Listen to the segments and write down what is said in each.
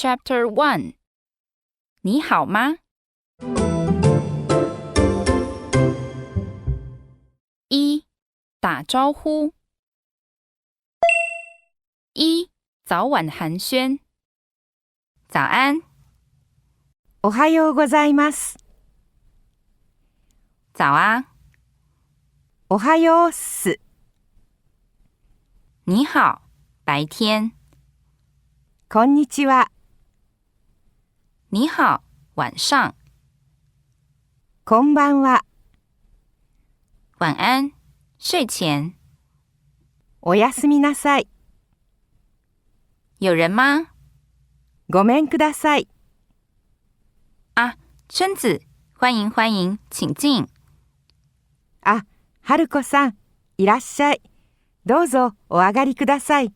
Chapter 1你好吗？一打招呼。一早晚寒暄。早安。おはようございます。早啊。おはようっす。你好，白天。こんにちは。你好，晚上。こんばんは。晚安，睡前。おやすみなさい。有人吗？ごめんください。啊，春子，欢迎欢迎，请进。あ、春子さん、いらっしゃい。どうぞお上がりください。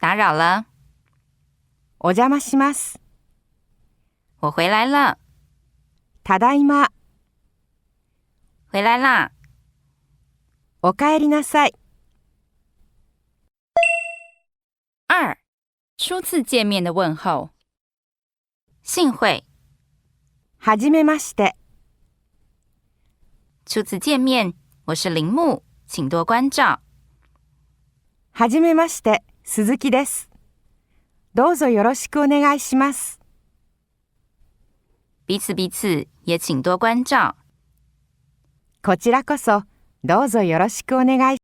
打扰了。お邪魔します。我回来了。ただいま。回来啦。おかえりなさい。二初次见面的问候。幸会。はじめまして。初次见面，我是铃木，请多关照。はじめまして、鈴木です。どうぞよろしくお願いします。彼此彼此，也请多关照。こちらこそ、どうぞよろしくお願いします。